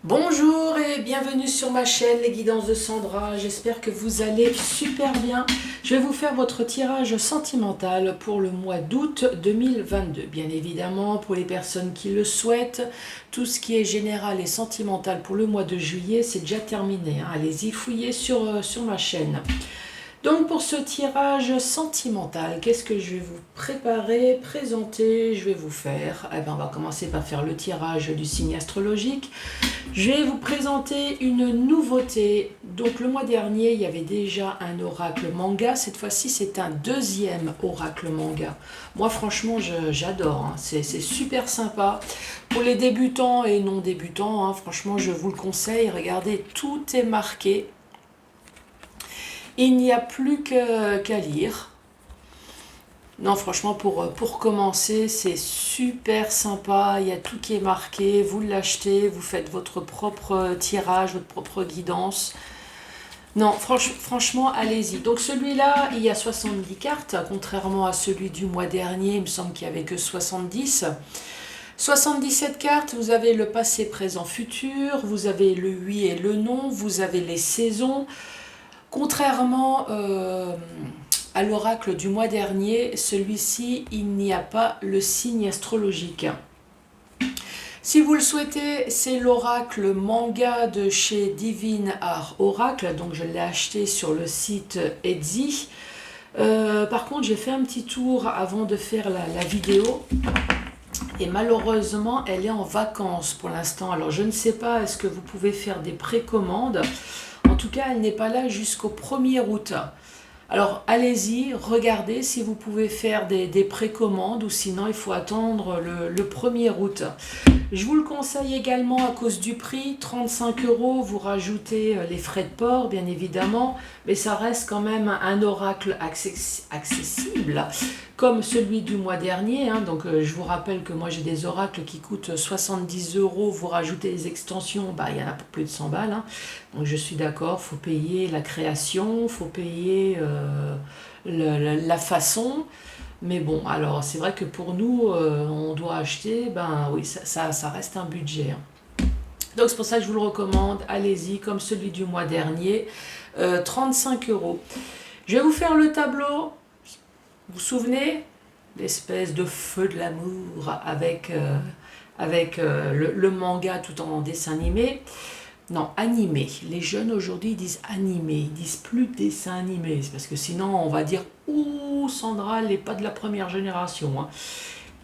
Bonjour et bienvenue sur ma chaîne Les Guidances de Sandra, j'espère que vous allez super bien. Je vais vous faire votre tirage sentimental pour le mois d'août 2022. Bien évidemment, pour les personnes qui le souhaitent, tout ce qui est général et sentimental pour le mois de juillet, c'est déjà terminé. Allez-y, fouillez sur ma chaîne. Donc pour ce tirage sentimental, qu'est-ce que je vais vous préparer, présenter, je vais vous faire? On va commencer par faire le tirage du signe astrologique. Je vais vous présenter une nouveauté. Donc le mois dernier, il y avait déjà un oracle manga. Cette fois-ci, c'est un deuxième oracle manga. Moi, franchement, j'adore. C'est super sympa. Pour les débutants et non débutants, franchement, je vous le conseille. Regardez, tout est marqué. Il n'y a plus qu'à lire. Non, franchement, pour commencer, c'est super sympa. Il y a tout qui est marqué. Vous l'achetez, vous faites votre propre tirage, votre propre guidance. Non, franchement, allez-y. Donc celui-là, il y a 70 cartes, contrairement à celui du mois dernier. Il me semble qu'il n'y avait que 70. 77 cartes, vous avez le passé, présent, futur. Vous avez le oui et le non. Vous avez les saisons. Contrairement à l'oracle du mois dernier, celui-ci, il n'y a pas le signe astrologique. Si vous le souhaitez, c'est l'oracle manga de chez Divine Art Oracle, donc je l'ai acheté sur le site Etsy. Par contre, j'ai fait un petit tour avant de faire la vidéo. Et malheureusement, elle est en vacances pour l'instant. Alors, je ne sais pas, est-ce que vous pouvez faire des précommandes? En tout cas, elle n'est pas là jusqu'au 1er août. Alors, allez-y, regardez si vous pouvez faire des précommandes ou sinon, il faut attendre le 1er août. Je vous le conseille également à cause du prix, 35 €, vous rajoutez les frais de port, bien évidemment, mais ça reste quand même un oracle accessible, comme celui du mois dernier. Donc, je vous rappelle que moi, j'ai des oracles qui coûtent 70 €, vous rajoutez les extensions, il y en a pour plus de 100 balles. Donc, je suis d'accord, il faut payer la création, il faut payer la façon. Mais bon, alors c'est vrai que pour nous, on doit acheter, oui, ça reste un budget. Donc c'est pour ça que je vous le recommande, allez-y, comme celui du mois dernier, 35 €. Je vais vous faire le tableau, vous vous souvenez? L'espèce de feu de l'amour avec le manga tout en dessin animé. Non, animé. Les jeunes aujourd'hui disent animé, ils disent plus dessin animé. C'est parce que sinon on va dire « Ouh, Sandra, elle n'est pas de la première génération. »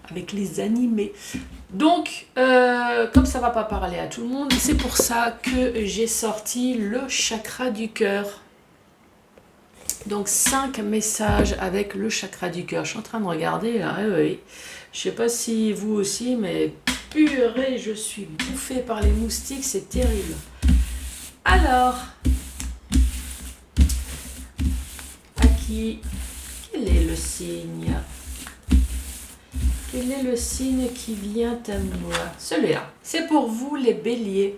Avec les animés. Donc, comme ça ne va pas parler à tout le monde, c'est pour ça que j'ai sorti le chakra du cœur. Donc 5 messages avec le chakra du cœur. Je suis en train de regarder là, oui. Je ne sais pas si vous aussi, mais purée, je suis bouffée par les moustiques, c'est terrible. Alors, quel est le signe? Quel est le signe qui vient à moi? Celui-là, c'est pour vous les béliers.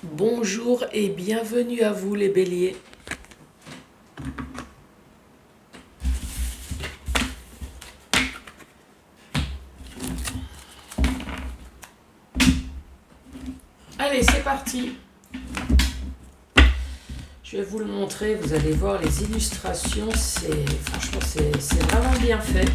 Bonjour et bienvenue à vous les béliers. Allez, c'est parti. Je vais vous le montrer, vous allez voir les illustrations, franchement c'est vraiment bien fait.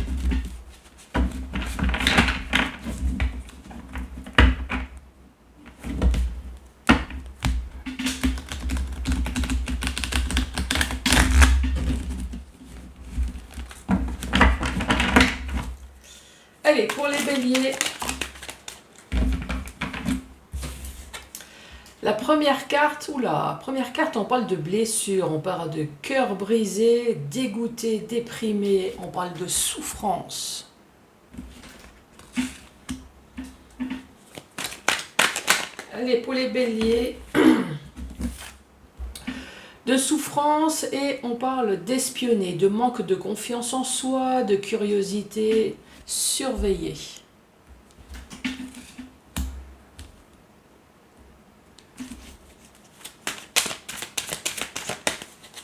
Allez, pour les béliers, la première carte, on parle de blessure, on parle de cœur brisé, dégoûté, déprimé, on parle de souffrance. Allez, pour les béliers, de souffrance et on parle d'espionner, de manque de confiance en soi, de curiosité, surveiller.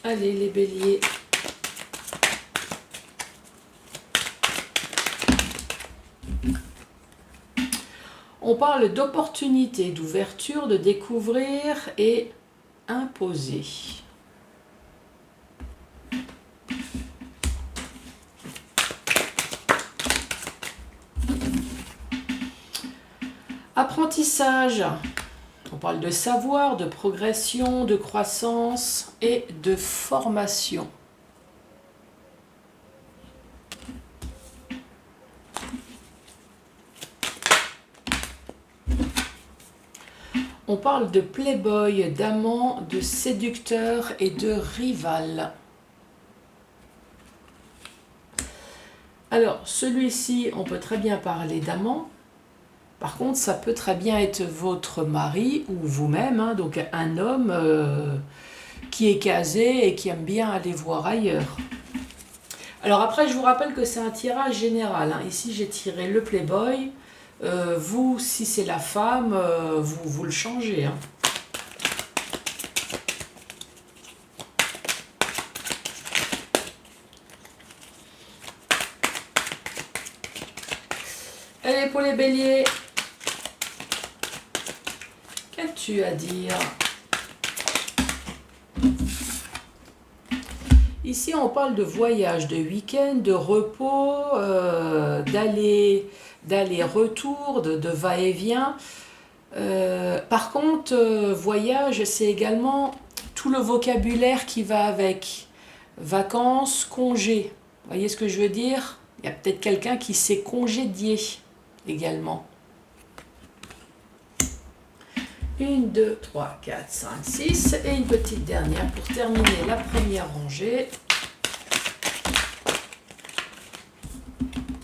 Allez les béliers. On parle d'opportunité, d'ouverture, de découvrir et imposer. Apprentissage. On parle de savoir, de progression, de croissance et de formation. On parle de playboy, d'amant, de séducteur et de rival. Alors, celui-ci, on peut très bien parler d'amant. Par contre, ça peut très bien être votre mari ou vous-même, hein, donc un homme qui est casé et qui aime bien aller voir ailleurs. Alors après, je vous rappelle que c'est un tirage général, hein. Ici, j'ai tiré le playboy. Vous, si c'est la femme, vous le changez, hein. Allez, pour les béliers, qu'as-tu à dire? Ici, on parle de voyage, de week-end, de repos, d'aller-retour, de va-et-vient. Par contre, voyage, c'est également tout le vocabulaire qui va avec. Vacances, congés. Vous voyez ce que je veux dire? Il y a peut-être quelqu'un qui s'est congédié également. 1, 2, 3, 4, 5, 6 et une petite dernière pour terminer la première rangée.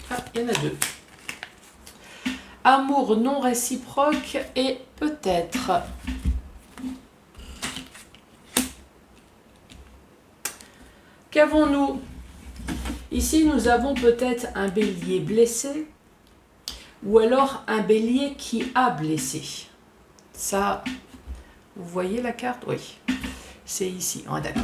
Ah, il y en a 2. Amour non réciproque et peut-être. Qu'avons-nous? Ici, nous avons peut-être un bélier blessé ou alors un bélier qui a blessé. Ça, vous voyez la carte? Oui, c'est ici. Ah, d'accord.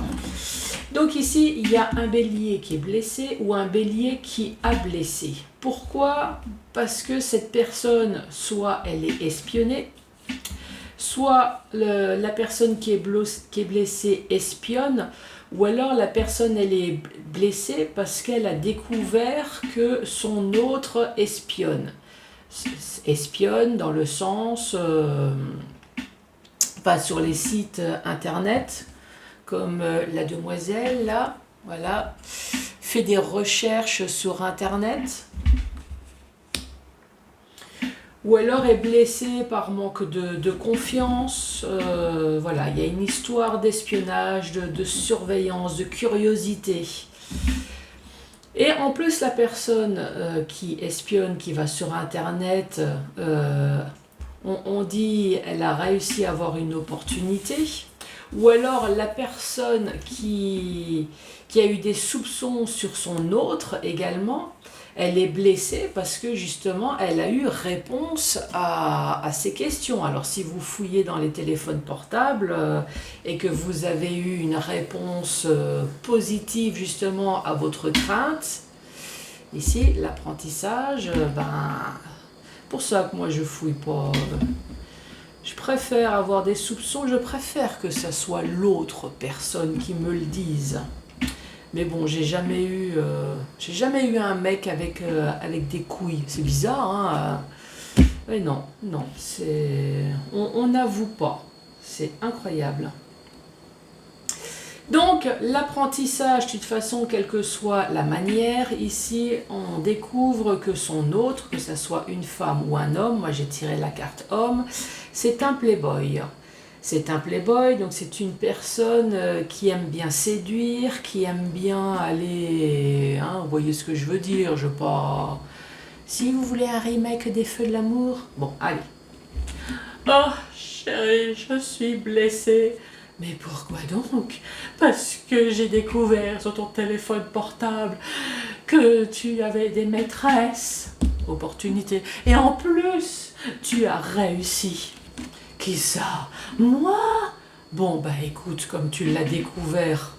Donc ici, il y a un bélier qui est blessé ou un bélier qui a blessé. Pourquoi? Parce que cette personne, soit elle est espionnée, soit la personne qui est blessée espionne, ou alors la personne elle est blessée parce qu'elle a découvert que son autre espionne. Espionne dans le sens, pas sur les sites internet, comme la demoiselle là, voilà, fait des recherches sur internet, ou alors est blessée par manque de confiance. Voilà, il y a une histoire d'espionnage, de surveillance, de curiosité. Et en plus, la personne qui espionne, qui va sur internet, on dit elle a réussi à avoir une opportunité. Ou alors la personne qui a eu des soupçons sur son autre également, elle est blessée parce que justement elle a eu réponse à ces questions. Alors si vous fouillez dans les téléphones portables et que vous avez eu une réponse positive justement à votre crainte, ici l'apprentissage, pour ça que moi je fouille pas. Je préfère avoir des soupçons, je préfère que ça soit l'autre personne qui me le dise. Mais bon, j'ai jamais eu un mec avec des couilles. C'est bizarre, hein? Mais non, on n'avoue pas. C'est incroyable. Donc, l'apprentissage, de toute façon, quelle que soit la manière, ici, on découvre que son autre, que ce soit une femme ou un homme, moi j'ai tiré la carte homme, c'est un playboy. C'est un playboy, donc c'est une personne qui aime bien séduire, qui aime bien aller... Hein, vous voyez ce que je veux dire, je pas... Si vous voulez un remake des Feux de l'amour, bon, allez. Oh, chérie, je suis blessée. Mais pourquoi donc? Parce que j'ai découvert sur ton téléphone portable que tu avais des maîtresses. Opportunité. Et en plus, tu as réussi. Qui ça? Moi? Bon, écoute, comme tu l'as découvert,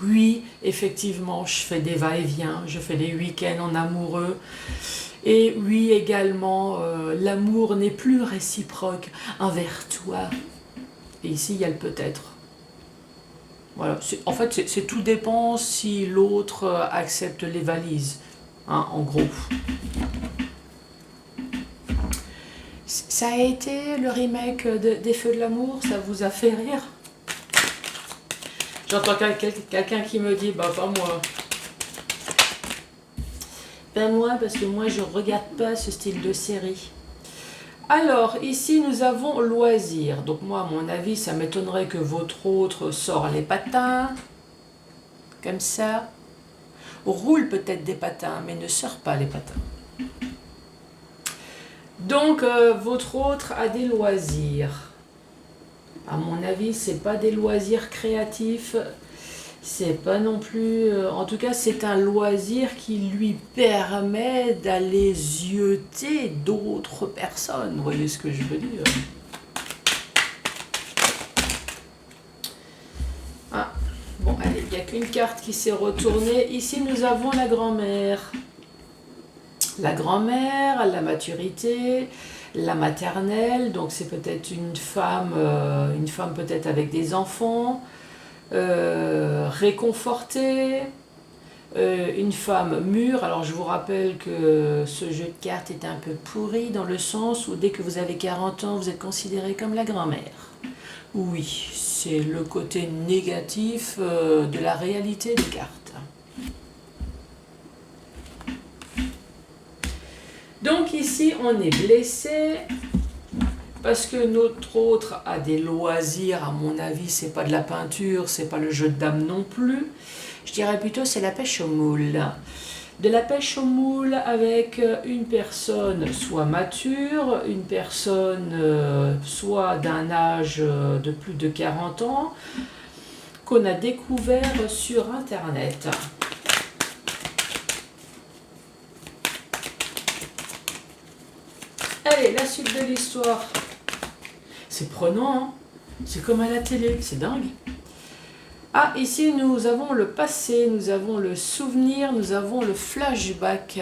oui, effectivement, je fais des va-et-vient, je fais des week-ends en amoureux. Et oui, également, l'amour n'est plus réciproque envers toi. Et ici, il y a le peut-être. Voilà. En fait, c'est tout dépend si l'autre accepte les valises, hein, en gros. Ça a été le remake des Feux de l'amour, ça vous a fait rire? J'entends quelqu'un qui me dit, bah pas moi. Ben moi, parce que moi je regarde pas ce style de série. Alors, ici nous avons loisir. Donc moi, à mon avis, ça m'étonnerait que votre autre sort les patins. Comme ça. Roule peut-être des patins, mais ne sort pas les patins. Donc, votre autre a des loisirs. À mon avis, c'est pas des loisirs créatifs. C'est pas non plus... en tout cas, c'est un loisir qui lui permet d'aller zioter d'autres personnes. Vous voyez ce que je veux dire? Ah, bon, allez, il n'y a qu'une carte qui s'est retournée. Ici, nous avons la grand-mère. La grand-mère, la maturité, la maternelle. Donc, c'est peut-être une femme peut-être avec des enfants. Réconfortée, une femme mûre. Alors je vous rappelle que ce jeu de cartes est un peu pourri dans le sens où dès que vous avez 40 ans, vous êtes considéré comme la grand-mère. Oui, c'est le côté négatif de la réalité des cartes. Donc ici, on est blessé. Parce que notre autre a des loisirs, à mon avis, c'est pas de la peinture, c'est pas le jeu de dames non plus. Je dirais plutôt c'est la pêche au moule. De la pêche au moule avec une personne soit mature, une personne soit d'un âge de plus de 40 ans, qu'on a découvert sur Internet. Allez, la suite de l'histoire. C'est prenant, hein? C'est comme à la télé, c'est dingue. Ah, ici nous avons le passé, nous avons le souvenir, nous avons le flashback.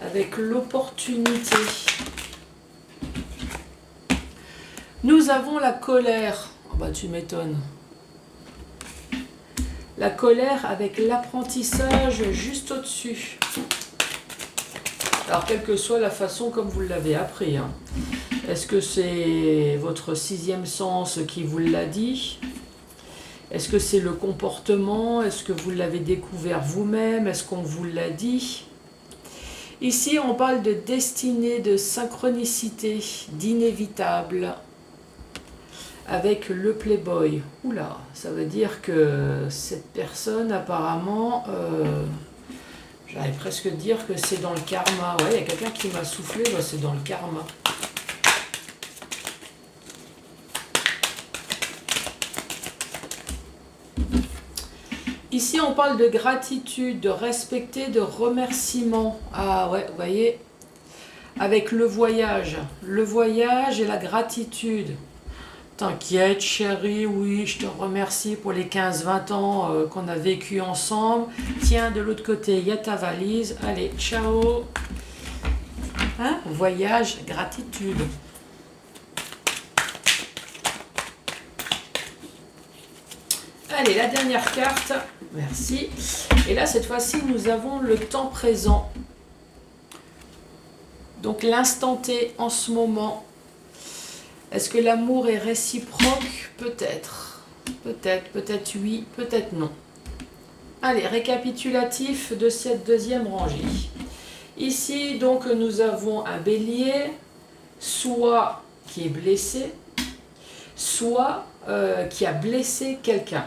Avec l'opportunité. Nous avons la colère. Oh bah tu m'étonnes. La colère avec l'apprentissage juste au-dessus. Alors, quelle que soit la façon comme vous l'avez appris, hein. Est-ce que c'est votre sixième sens qui vous l'a dit? Est-ce que c'est le comportement? Est-ce que vous l'avez découvert vous-même? Est-ce qu'on vous l'a dit? Ici, on parle de destinée, de synchronicité, d'inévitable, avec le playboy. Oula, ça veut dire que cette personne, apparemment... j'allais presque dire que c'est dans le karma. Ouais, il y a quelqu'un qui m'a soufflé, bah, c'est dans le karma. Ici, on parle de gratitude, de respecter, de remerciement. Ah ouais, vous voyez, avec le voyage et la gratitude. T'inquiète chérie, oui, je te remercie pour les 15-20 ans qu'on a vécu ensemble. Tiens, de l'autre côté, il y a ta valise. Allez, ciao. Hein? Voyage, gratitude. Allez, la dernière carte. Merci. Et là, cette fois-ci, nous avons le temps présent. Donc, l'instant T en ce moment. Est-ce que l'amour est réciproque? Peut-être. Peut-être oui, peut-être non. Allez, récapitulatif de cette deuxième rangée. Ici, donc, nous avons un bélier, soit qui est blessé, soit qui a blessé quelqu'un.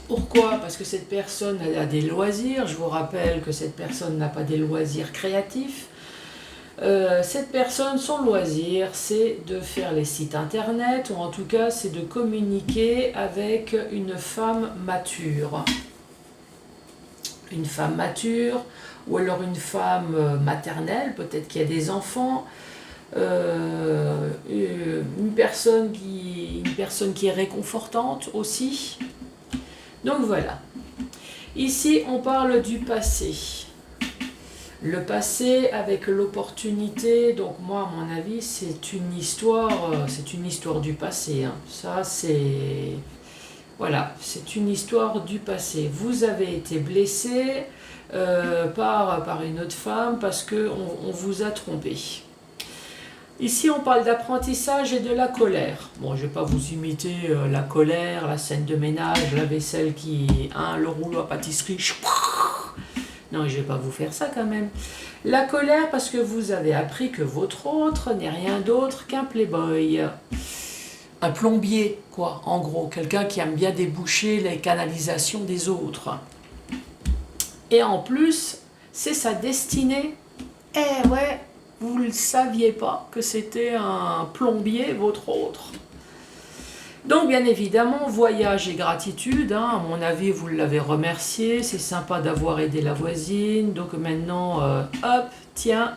Pourquoi? Parce que cette personne a des loisirs. Je vous rappelle que cette personne n'a pas des loisirs créatifs. Cette personne, son loisir, c'est de faire les sites internet, ou en tout cas, c'est de communiquer avec une femme mature. Une femme mature, ou alors une femme maternelle, peut-être qu'il y a des enfants, une personne qui est réconfortante aussi. Donc voilà. Ici, on parle du passé. Le passé avec l'opportunité, donc moi, à mon avis, c'est une histoire du passé. Hein. Ça, c'est... Voilà, c'est une histoire du passé. Vous avez été blessé par une autre femme parce qu'on vous a trompé. Ici, on parle d'apprentissage et de la colère. Bon, je ne vais pas vous imiter la colère, la scène de ménage, la vaisselle le rouleau à pâtisserie. Non, je ne vais pas vous faire ça quand même. La colère parce que vous avez appris que votre autre n'est rien d'autre qu'un playboy. Un plombier, quoi, en gros. Quelqu'un qui aime bien déboucher les canalisations des autres. Et en plus, c'est sa destinée. Eh ouais, vous ne saviez pas que c'était un plombier, votre autre. Donc bien évidemment, voyage et gratitude, hein, à mon avis vous l'avez remercié, c'est sympa d'avoir aidé la voisine, donc maintenant, hop, tiens,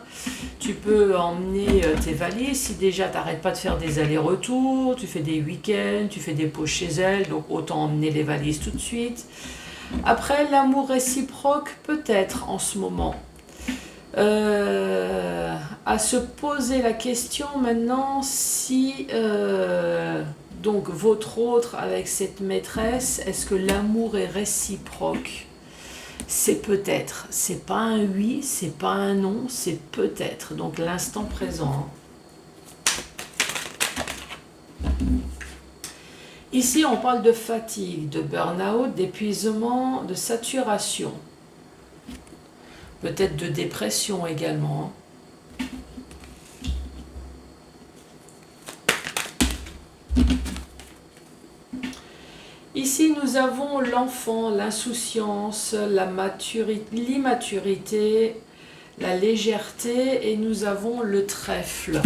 tu peux emmener tes valises, si déjà tu n'arrêtes pas de faire des allers-retours, tu fais des week-ends, tu fais des pauses chez elle, donc autant emmener les valises tout de suite. Après, l'amour réciproque, peut-être en ce moment. À se poser la question maintenant si donc votre autre avec cette maîtresse, est-ce que l'amour est réciproque? C'est peut-être, c'est pas un oui, c'est pas un non, c'est peut-être, donc l'instant présent. Ici on parle de fatigue, de burn-out, d'épuisement, de saturation. Peut-être de dépression également. Ici, nous avons l'enfant, l'insouciance, l'immaturité, la légèreté et nous avons le trèfle.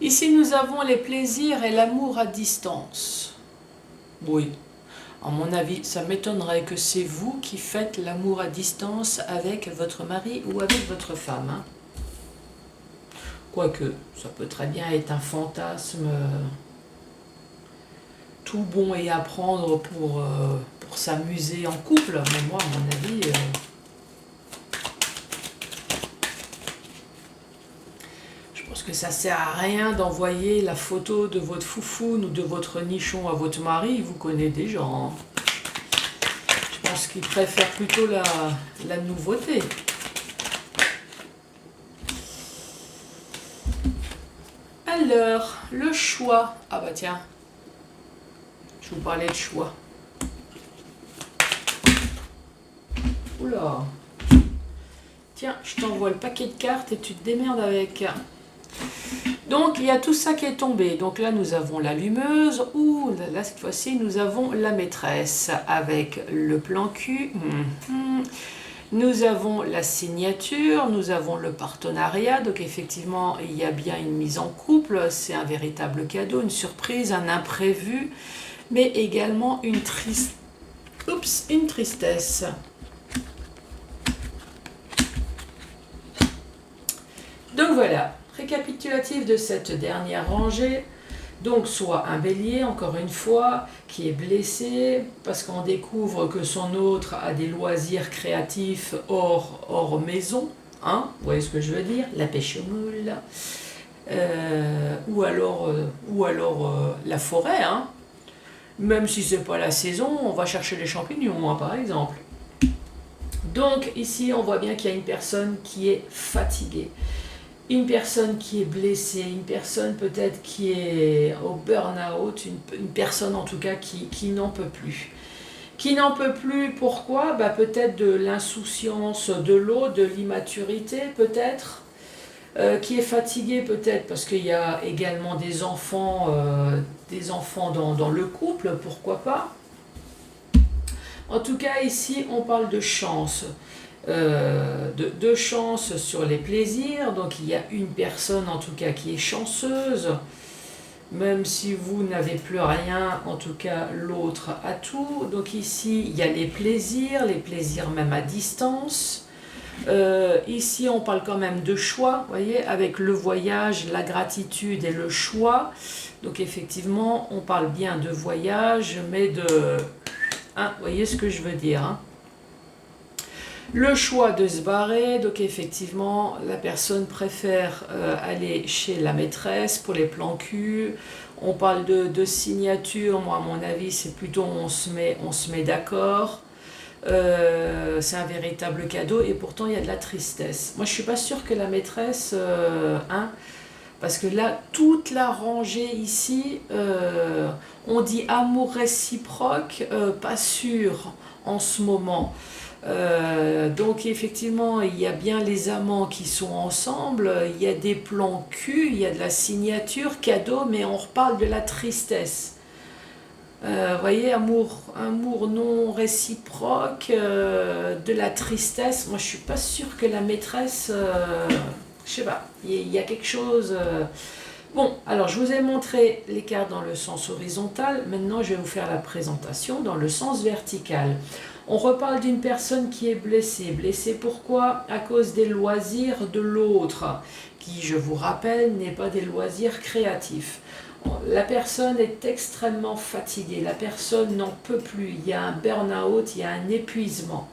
Ici, nous avons les plaisirs et l'amour à distance. Oui, à mon avis, ça m'étonnerait que c'est vous qui faites l'amour à distance avec votre mari ou avec votre femme. Hein. Quoique, ça peut très bien être un fantasme tout bon et à prendre pour s'amuser en couple. Mais moi, à mon avis... Parce que ça sert à rien d'envoyer la photo de votre foufoune ou de votre nichon à votre mari, il vous connaît déjà. Hein. Je pense qu'il préfère plutôt la nouveauté. Alors, le choix. Ah bah tiens, je vous parlais de choix. Oula. Tiens, je t'envoie le paquet de cartes et tu te démerdes avec. Donc il y a tout ça qui est tombé. Donc là nous avons l'allumeuse, ou là cette fois-ci nous avons la maîtresse avec le plan cul. Nous avons la signature, nous avons le partenariat. Donc effectivement il y a bien une mise en couple, c'est un véritable cadeau, une surprise, un imprévu, mais également une tristesse. Donc voilà. Récapitulatif de cette dernière rangée, donc soit un bélier, encore une fois, qui est blessé parce qu'on découvre que son autre a des loisirs créatifs hors maison, hein, vous voyez ce que je veux dire, la pêche aux moules, ou alors la forêt, hein, même si c'est pas la saison, on va chercher les champignons, hein, par exemple. Donc ici on voit bien qu'il y a une personne qui est fatiguée. Une personne qui est blessée, une personne peut-être qui est au burn-out, une personne en tout cas qui n'en peut plus. Qui n'en peut plus, pourquoi? Peut-être de l'insouciance de l'autre, de l'immaturité peut-être, qui est fatiguée peut-être parce qu'il y a également des enfants dans le couple, pourquoi pas. En tout cas ici on parle de chance. De chance sur les plaisirs, donc il y a une personne en tout cas qui est chanceuse, Même si vous n'avez plus rien, en tout cas l'autre a tout. Donc ici, il y a les plaisirs même à distance. Ici, on parle quand même de choix, vous voyez, avec le voyage, la gratitude et le choix. Donc effectivement, on parle bien de voyage, mais de... Hein, vous voyez ce que je veux dire, hein. Le choix de se barrer, donc effectivement, la personne préfère aller chez la maîtresse pour les plans cul. On parle de signature, moi à mon avis, c'est plutôt on se met d'accord. C'est un véritable cadeau et pourtant il y a de la tristesse. Moi je suis pas sûre que la maîtresse, hein, parce que là, toute la rangée ici, on dit amour réciproque, pas sûr en ce moment. Donc effectivement, il y a bien les amants qui sont ensemble, il y a des plans cul, il y a de la signature, cadeau, mais on reparle de la tristesse. Voyez, amour non réciproque, de la tristesse. Moi, je suis pas sûre que la maîtresse, je sais pas, il y a quelque chose. Bon, alors je vous ai montré les cartes dans le sens horizontal. Maintenant, je vais vous faire la présentation dans le sens vertical. On reparle d'une personne qui est blessée. Blessée pourquoi? À cause des loisirs de l'autre, qui, je vous rappelle, n'est pas des loisirs créatifs. La personne est extrêmement fatiguée, la personne n'en peut plus, il y a un burn-out, il y a un épuisement.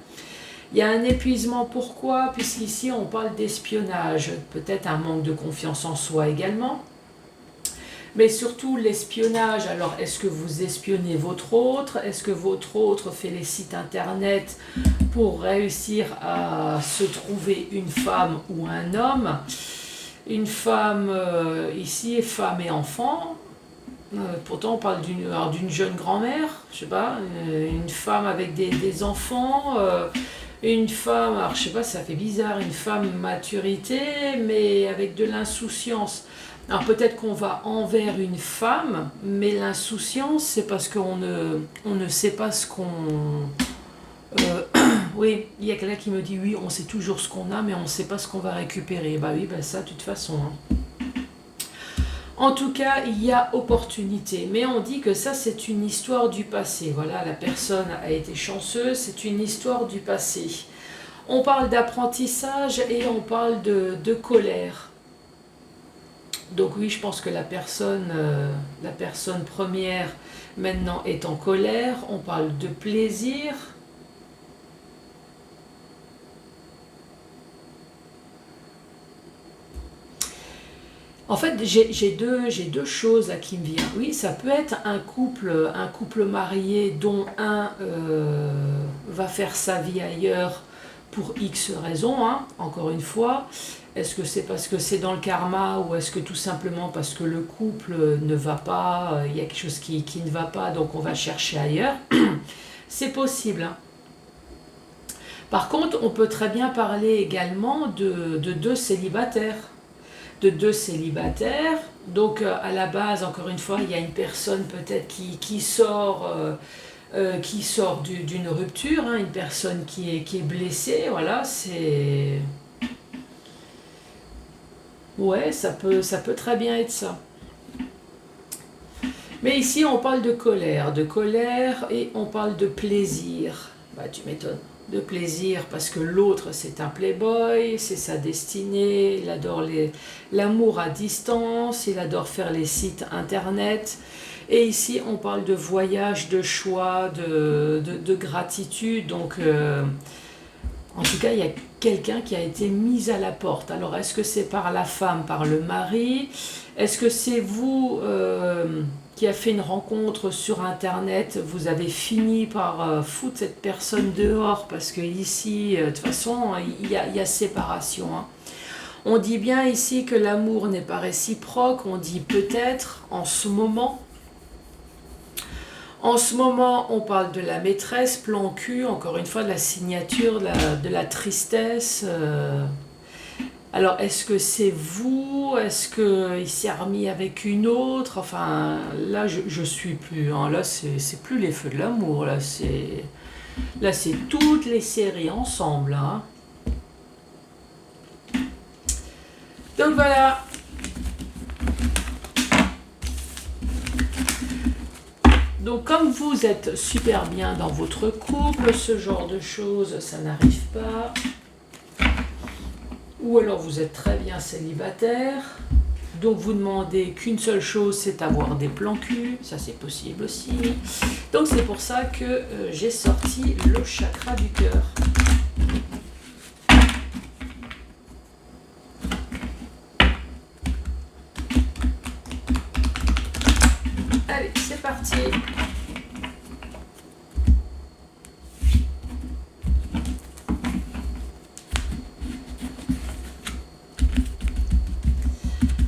Il y a un épuisement pourquoi? Puisqu'ici on parle d'espionnage, peut-être un manque de confiance en soi également. Mais surtout l'espionnage, alors est-ce que vous espionnez votre autre? Est-ce que votre autre fait les sites internet pour réussir à se trouver une femme ou un homme? Une femme, ici, femme et enfant. Pourtant on parle d'une jeune grand-mère, je sais pas, une femme avec des enfants, une femme, alors je sais pas, ça fait bizarre, une femme maturité, mais avec de l'insouciance. Alors peut-être qu'on va envers une femme, mais l'insouciance, c'est parce qu'on ne sait pas ce qu'on... oui, il y a quelqu'un qui me dit, oui, on sait toujours ce qu'on a, mais on ne sait pas ce qu'on va récupérer. Bah oui, bah ça, de toute façon. Hein. En tout cas, il y a opportunité, mais on dit que ça, c'est une histoire du passé. Voilà, la personne a été chanceuse, c'est une histoire du passé. On parle d'apprentissage et on parle de colère. Donc oui, je pense que la personne première maintenant est en colère. On parle de plaisir. En fait, j'ai deux choses là qui me viennent. Oui, ça peut être un couple marié dont un va faire sa vie ailleurs pour X raisons, hein, encore une fois. Est-ce que c'est parce que c'est dans le karma ou est-ce que tout simplement parce que le couple ne va pas, il y a quelque chose qui ne va pas, donc on va chercher ailleurs? C'est possible, hein. Par contre, on peut très bien parler également de deux célibataires. Donc à la base, encore une fois, il y a une personne peut-être qui sort d'une rupture, hein, une personne qui est blessée, voilà, c'est... Ouais, ça peut très bien être ça. Mais ici, on parle de colère et on parle de plaisir. Bah, tu m'étonnes. De plaisir parce que l'autre, c'est un playboy, c'est sa destinée, il adore l'amour à distance, il adore faire les sites internet. Et ici, on parle de voyage, de choix, de gratitude. Donc, en tout cas, il y a quelqu'un qui a été mis à la porte. Alors, est-ce que c'est par la femme, par le mari? Est-ce que c'est vous qui a fait une rencontre sur internet, vous avez fini par foutre cette personne dehors parce que ici, de toute façon, il y a séparation, hein. On dit bien ici que l'amour n'est pas réciproque, on dit peut-être en ce moment. En ce moment, on parle de la maîtresse, plan cul, encore une fois, de la signature, de la tristesse. Alors, est-ce que c'est vous? Est-ce qu'il s'est remis avec une autre? Enfin, là, je suis plus. Hein. Là, c'est plus les feux de l'amour. Là, c'est toutes les séries ensemble. Hein. Donc voilà. Donc comme vous êtes super bien dans votre couple, ce genre de choses, ça n'arrive pas. Ou alors vous êtes très bien célibataire. Donc vous demandez qu'une seule chose, c'est avoir des plans cul. Ça c'est possible aussi. Donc c'est pour ça que j'ai sorti le chakra du cœur. Allez, c'est parti.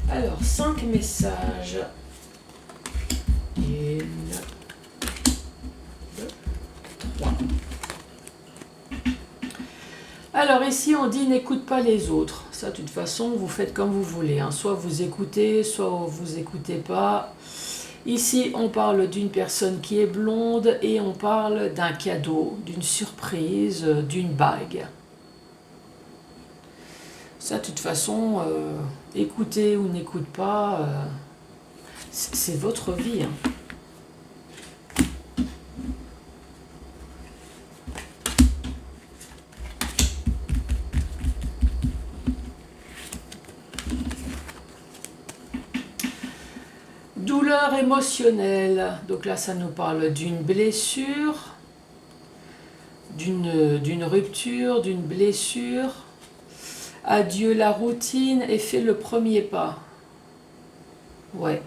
Alors, 5 messages. 1, 2, 3. Alors ici, on dit n'écoute pas les autres. Ça, de toute façon, vous faites comme vous voulez. Hein. Soit vous écoutez, soit vous écoutez pas. Ici, on parle d'une personne qui est blonde et on parle d'un cadeau, d'une surprise, d'une bague. Ça, de toute façon, écoutez ou n'écoute pas, c'est votre vie. Hein. Douleur émotionnelle. Donc là, ça nous parle d'une blessure, d'une rupture, d'une blessure. Adieu la routine et fais le premier pas. Ouais.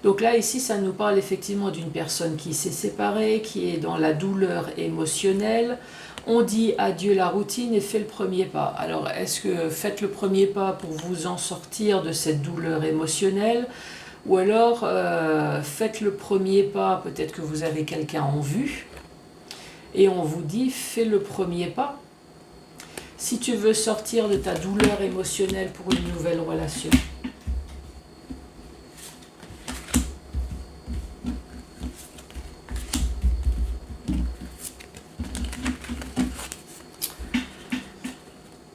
Donc là, ici, ça nous parle effectivement d'une personne qui s'est séparée, qui est dans la douleur émotionnelle. On dit adieu la routine et fais le premier pas. Alors, est-ce que faites le premier pas pour vous en sortir de cette douleur émotionnelle? Ou alors, faites le premier pas, peut-être que vous avez quelqu'un en vue, et on vous dit fais le premier pas. Si tu veux sortir de ta douleur émotionnelle pour une nouvelle relation.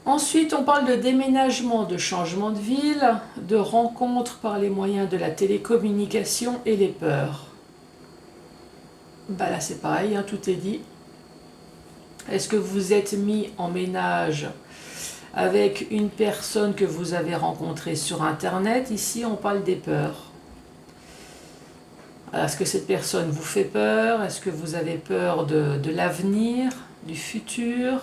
Ensuite, on parle de déménagement, de changement de ville, de rencontres par les moyens de la télécommunication et les peurs. Bah là, c'est pareil, hein, tout est dit. Est-ce que vous êtes mis en ménage avec une personne que vous avez rencontrée sur Internet? Ici, on parle des peurs. Est-ce que cette personne vous fait peur? Est-ce que vous avez peur de l'avenir, du futur?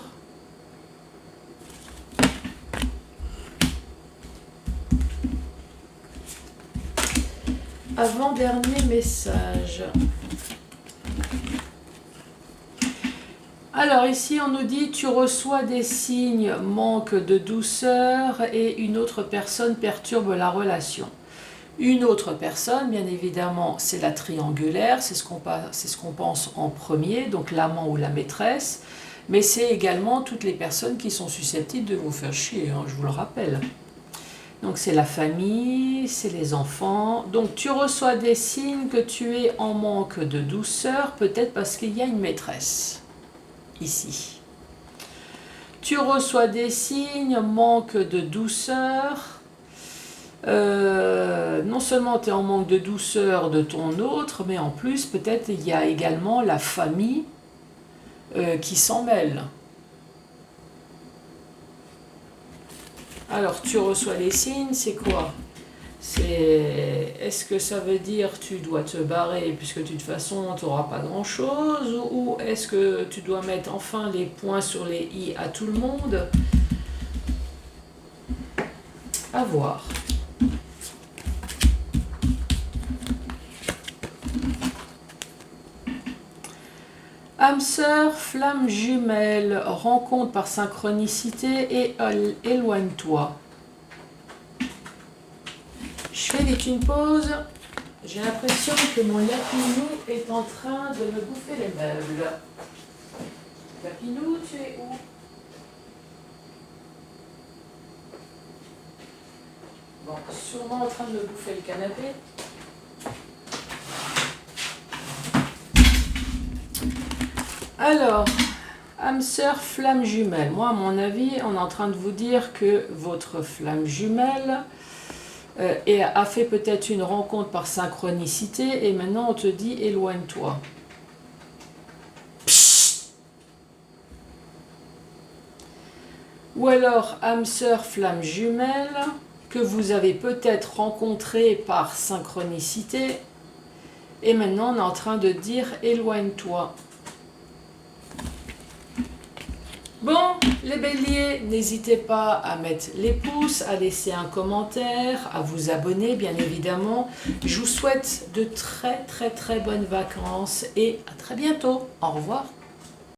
Avant-dernier message. Alors ici on nous dit tu reçois des signes, manque de douceur et une autre personne perturbe la relation. Une autre personne, bien évidemment, c'est la triangulaire, c'est ce qu'on pense en premier, donc l'amant ou la maîtresse, mais c'est également toutes les personnes qui sont susceptibles de vous faire chier, hein, je vous le rappelle. Donc c'est la famille, c'est les enfants. Donc tu reçois des signes que tu es en manque de douceur, peut-être parce qu'il y a une maîtresse, ici. Tu reçois des signes, manque de douceur. Non seulement tu es en manque de douceur de ton autre, mais en plus peut-être il y a également la famille qui s'en mêle. Alors, tu reçois les signes, c'est quoi? Est-ce que ça veut dire tu dois te barrer puisque de toute façon tu n'auras pas grand-chose? Ou est-ce que tu dois mettre enfin les points sur les i à tout le monde? À voir. Âme sœur, flamme jumelle, rencontre par synchronicité et éloigne-toi. Je fais vite une pause. J'ai l'impression que mon Lapinou est en train de me bouffer les meubles. Lapinou, tu es où? Bon, sûrement en train de me bouffer le canapé. Alors, âme sœur, flamme jumelle. Moi, à mon avis, on est en train de vous dire que votre flamme jumelle et a fait peut-être une rencontre par synchronicité et maintenant on te dit éloigne-toi. Ou alors âme sœur flamme jumelle que vous avez peut-être rencontré par synchronicité et maintenant on est en train de dire éloigne-toi. Bon, les béliers, n'hésitez pas à mettre les pouces, à laisser un commentaire, à vous abonner bien évidemment. Je vous souhaite de très bonnes vacances et à très bientôt. Au revoir.